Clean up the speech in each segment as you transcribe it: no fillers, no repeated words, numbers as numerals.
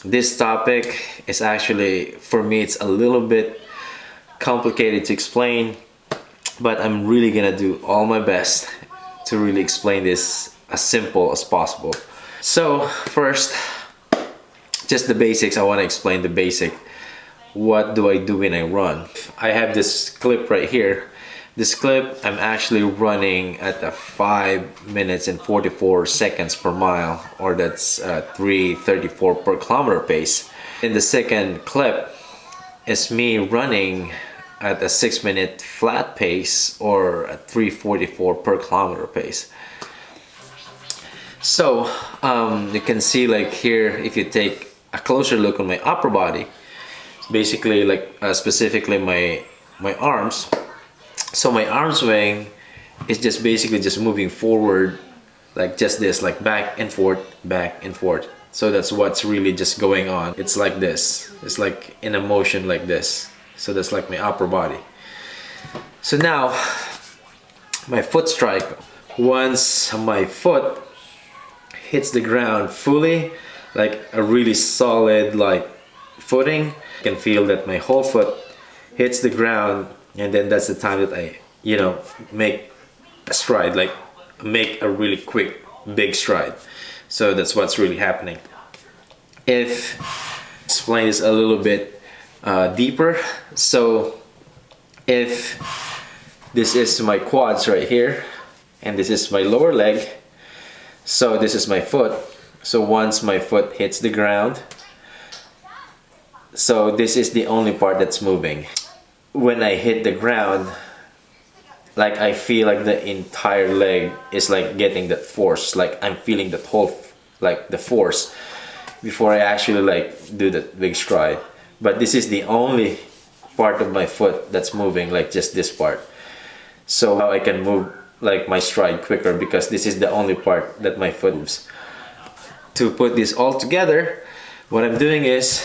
This topic is actually, for me, it's a little bit complicated to explain, but I'm really gonna do all my best to really explain this as simple as possible. So first, just the basics. I want to explain the basic. What do I do when I run? I have this clip right here. This clip, I'm actually running at a 5 minutes and 44 seconds per mile, or that's 3:34 per kilometer pace. And the second clip is me running at a 6-minute flat pace, or a 3:44 per kilometer pace. So you can see, like here, if you take a closer look on my upper body, basically like specifically my arms. So my arm swing is just basically just moving forward like just this, like back and forth, back and forth. So that's what's really just going on. It's like this. It's like in a motion like this. So that's like my upper body. So now my foot strike. Once my foot hits the ground fully, like a really solid like footing, I can feel that my whole foot hits the ground, and then that's the time that I, make a stride, like make a really quick, big stride. So that's what's really happening. If explain this a little bit deeper, so if this is my quads right here, and this is my lower leg, so this is my foot. So once my foot hits the ground, so this is the only part that's moving. When I hit the ground, like I feel like the entire leg is like getting that force, like I'm feeling that whole, like the force before I actually like do that big stride. But this is the only part of my foot that's moving, like just this part. So how I can move like my stride quicker, because this is the only part that my foot moves. To put this all together, what I'm doing is,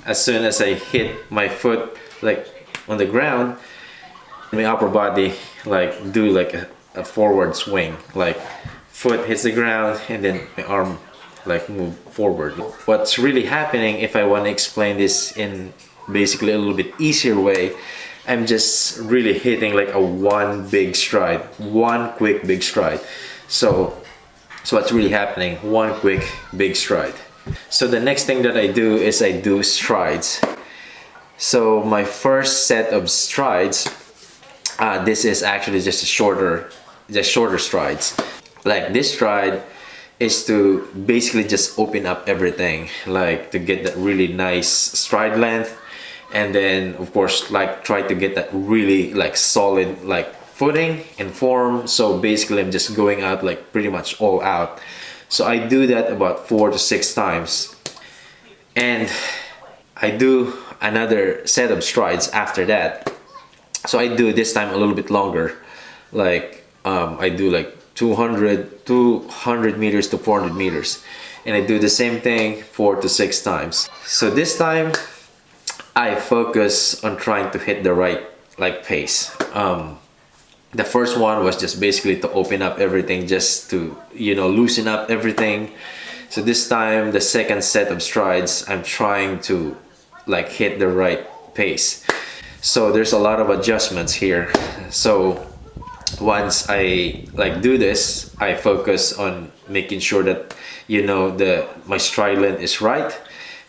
as soon as I hit my foot like on the ground, my upper body like do like a forward swing, like foot hits the ground and then my arm like move forward. What's really happening, if I want to explain this in basically a little bit easier way, I'm just really hitting like a one big stride, one quick big stride. So what's really happening, one quick big stride. So the next thing that I do is I do strides. So my first set of strides, this is actually just shorter strides. Like this stride is to basically just open up everything, like to get that really nice stride length, and then of course like try to get that really like solid like footing and form. So basically I'm just going out like pretty much all out. So I do that about 4 to 6 times, and I do another set of strides after that. So I do this time a little bit longer, like I do like 200 meters to 400 meters, and I do the same thing 4 to 6 times. So this time I focus on trying to hit the right like pace. The first one was just basically to open up everything, just to loosen up everything. So this time, the second set of strides, I'm trying to like hit the right pace. So there's a lot of adjustments here. So once I like do this, I focus on making sure that my stride length is right,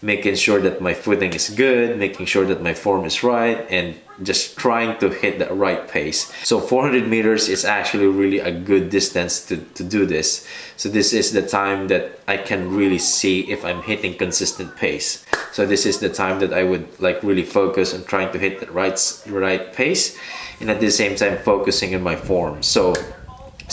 making sure that my footing is good, making sure that my form is right, and just trying to hit the right pace. So 400 meters is actually really a good distance to do this. So this is the time that I can really see if I'm hitting consistent pace. So this is the time that I would like really focus on trying to hit the right pace, and at the same time focusing on my form. So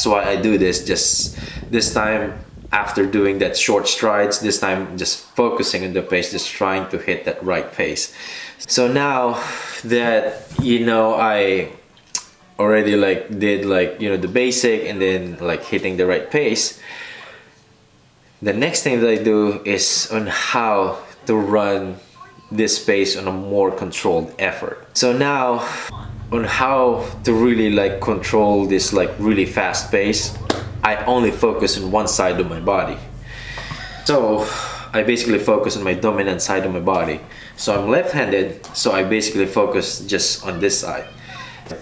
why I do this, just this time, after doing that short strides, this time just focusing on the pace, just trying to hit that right pace. So now that I already like did like the basic, and then like hitting the right pace, the next thing that I do is on how to run this pace on a more controlled effort. So now on how to really like control this like really fast pace, I only focus on one side of my body. So I basically focus on my dominant side of my body. So I'm left-handed, so I basically focus just on this side.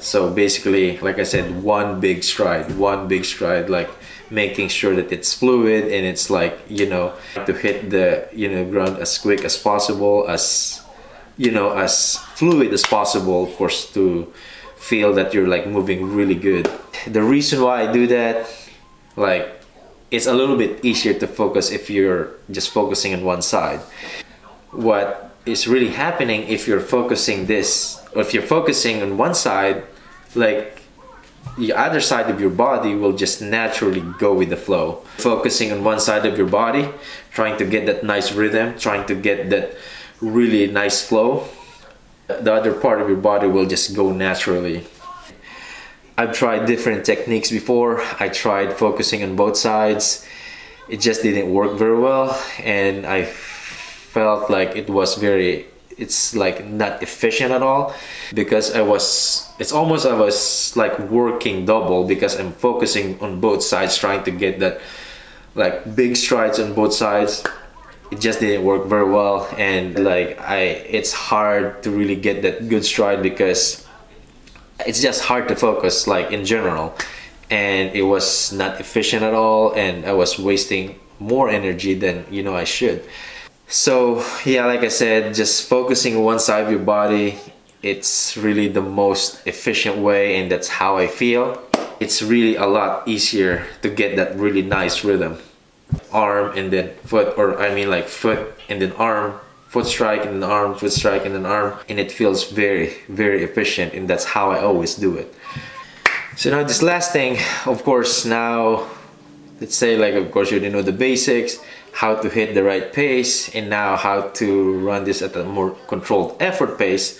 So basically, like I said, one big stride, like making sure that it's fluid and it's like, to hit the, ground as quick as possible, as fluid as possible, of course, to feel that you're like moving really good. The reason why I do that, like, it's a little bit easier to focus if you're just focusing on one side. What is really happening if you're focusing this, or if you're focusing on one side, like the other side of your body will just naturally go with the flow. Focusing on one side of your body, trying to get that nice rhythm, trying to get that really nice flow, the other part of your body will just go naturally. I've tried different techniques before. I tried focusing on both sides. It just didn't work very well, and I felt like it's like not efficient at all, because it's almost I was like working double, because I'm focusing on both sides, trying to get that like big strides on both sides. It just didn't work very well, and like it's hard to really get that good stride, because it's just hard to focus, like in general, and it was not efficient at all, and I was wasting more energy than I should. So yeah, like I said, just focusing on one side of your body, it's really the most efficient way, and that's how I feel. It's really a lot easier to get that really nice rhythm. Arm and then foot, or I mean like foot and then arm, foot strike and then arm, foot strike and then arm, and it feels very, very efficient, and that's how I always do it. So now this last thing, of course, now let's say, like, of course you know the basics, how to hit the right pace, and now how to run this at a more controlled effort pace.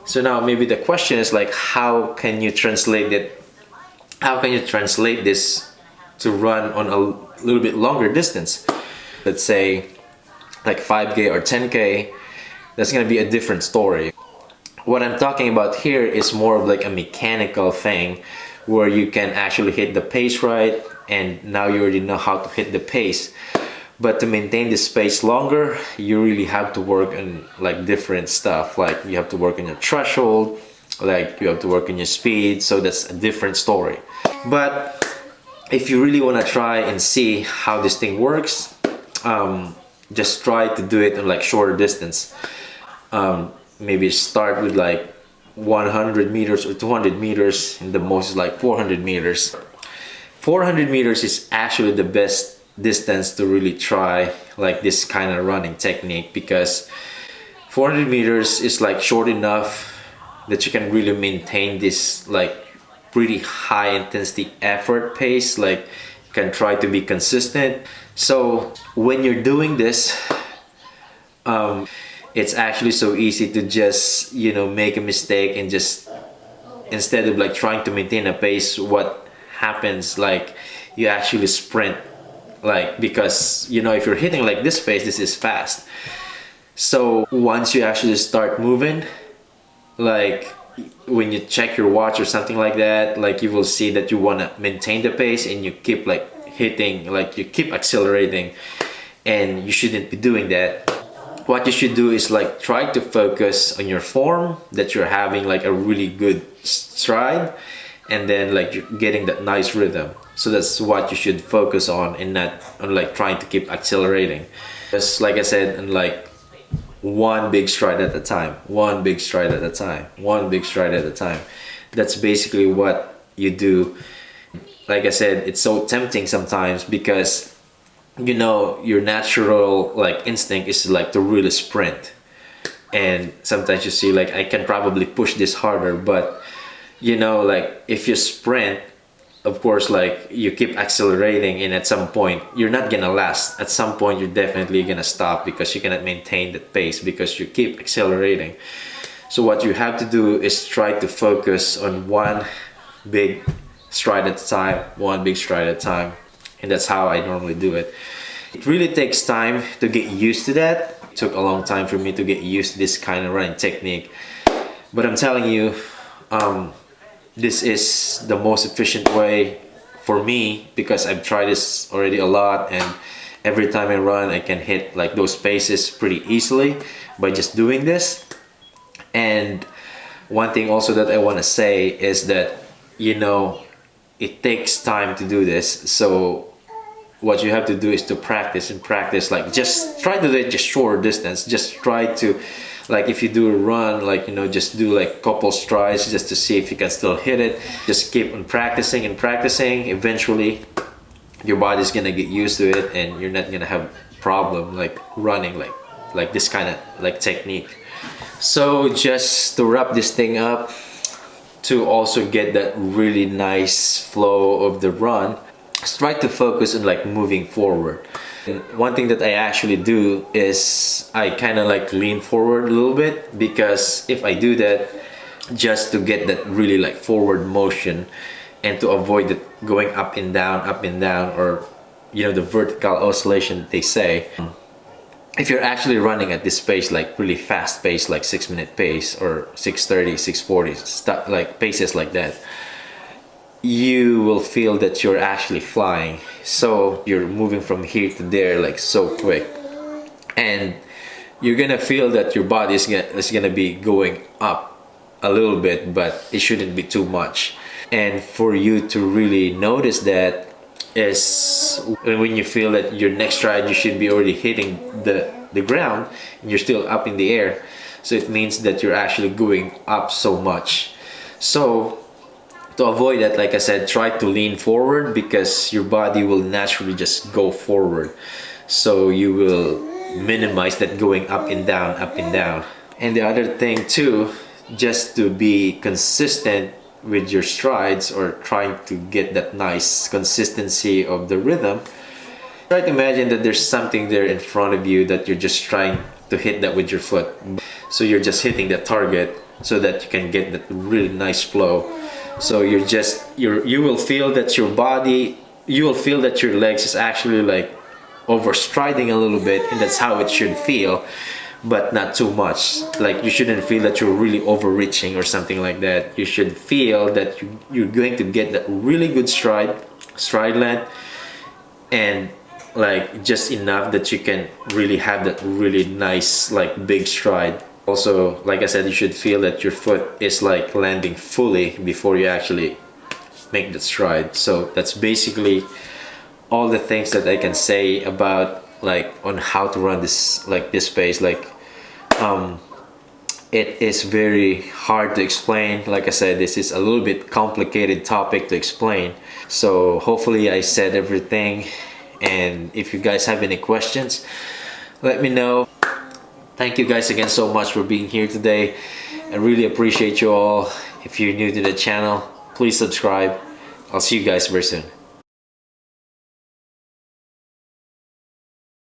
So now maybe the question is like, how can you translate this to run on a little bit longer distance? Let's say like 5K or 10K, that's gonna be a different story. What I'm talking about here is more of like a mechanical thing, where you can actually hit the pace right, and now you already know how to hit the pace. But to maintain this pace longer, you really have to work on like different stuff. Like you have to work on your threshold, like you have to work on your speed, so that's a different story. But if you really want to try and see how this thing works, just try to do it in like shorter distance. Maybe start with like 100 meters or 200 meters, and the most is like 400 meters. 400 meters is actually the best distance to really try like this kind of running technique, because 400 meters is like short enough that you can really maintain this like pretty high intensity effort pace. Like you can try to be consistent. So when you're doing this, it's actually so easy to just make a mistake, and just instead of like trying to maintain a pace, what happens, like you actually sprint, like, because if you're hitting like this pace, this is fast. So once you actually start moving, like when you check your watch or something like that, like you will see that you want to maintain the pace, and you keep like hitting, like you keep accelerating, and you shouldn't be doing that. What you should do is like try to focus on your form, that you're having like a really good stride, and then like you're getting that nice rhythm. So that's what you should focus on, and not on like trying to keep accelerating. Just like I said, and like one big stride at a time, one big stride at a time, one big stride at a time. That's basically what you do. Like I said, it's so tempting sometimes, because your natural like instinct is like to really sprint, and sometimes you see like I can probably push this harder, but like if you sprint, of course, like you keep accelerating, and at some point you're not gonna last. At some point you're definitely gonna stop, because you cannot maintain that pace, because you keep accelerating. So what you have to do is try to focus on one big stride at a time, one big stride at a time. And that's how I normally do it. It really takes time to get used to that. It took a long time for me to get used to this kind of running technique. But I'm telling you, this is the most efficient way for me, because I've tried this already a lot, and Every time I run, I can hit like those paces pretty easily by just doing this. And one thing also that I want to say is that, you know, it takes time to do this. So what you have to do is to practice and practice. Like, just try to do it just short distance. Just try to, like, if you do a run, like, you know, just do like couple strides just to see if you can still hit it. Just keep on practicing and practicing. Eventually your body's gonna get used to it, and you're not gonna have problem like running like this kind of like technique. So just to wrap this thing up, to also get that really nice flow of the run, just try to focus on like moving forward. And one thing that I actually do is I kind of like lean forward a little bit, because if I do that, just to get that really like forward motion and to avoid it going up and down, or, you know, the vertical oscillation they say. If you're actually running at this pace, like really fast pace, like 6-minute pace or 6:30, 6:40, stuff like paces like that, you will feel that you're actually flying. So you're moving from here to there like so quick, and you're gonna feel that your body is gonna be going up a little bit, but it shouldn't be too much. And for you to really notice that is when you feel that your next stride you should be already hitting the ground and you're still up in the air. So it means that you're actually going up so much. So to avoid that, like I said, try to lean forward, because your body will naturally just go forward. So you will minimize that going up and down, up and down. And the other thing too, just to be consistent with your strides, or trying to get that nice consistency of the rhythm, try to imagine that there's something there in front of you that you're just trying to hit that with your foot. So you're just hitting that target so that you can get that really nice flow. So you will feel that your body, you will feel that your legs is actually like overstriding a little bit, and that's how it should feel, but not too much. Like, you shouldn't feel that you're really overreaching or something like that. You should feel that you're going to get that really good stride length, and like just enough that you can really have that really nice like big stride. Also, like I said, you should feel that your foot is like landing fully before you actually make the stride. So that's basically all the things that I can say about like on how to run this pace. Like, it is very hard to explain. Like I said, this is a little bit complicated topic to explain. So hopefully I said everything, and if you guys have any questions, let me know. Thank you guys again so much for being here today. I really appreciate you all. If you're new to the channel, please subscribe. I'll see you guys very soon.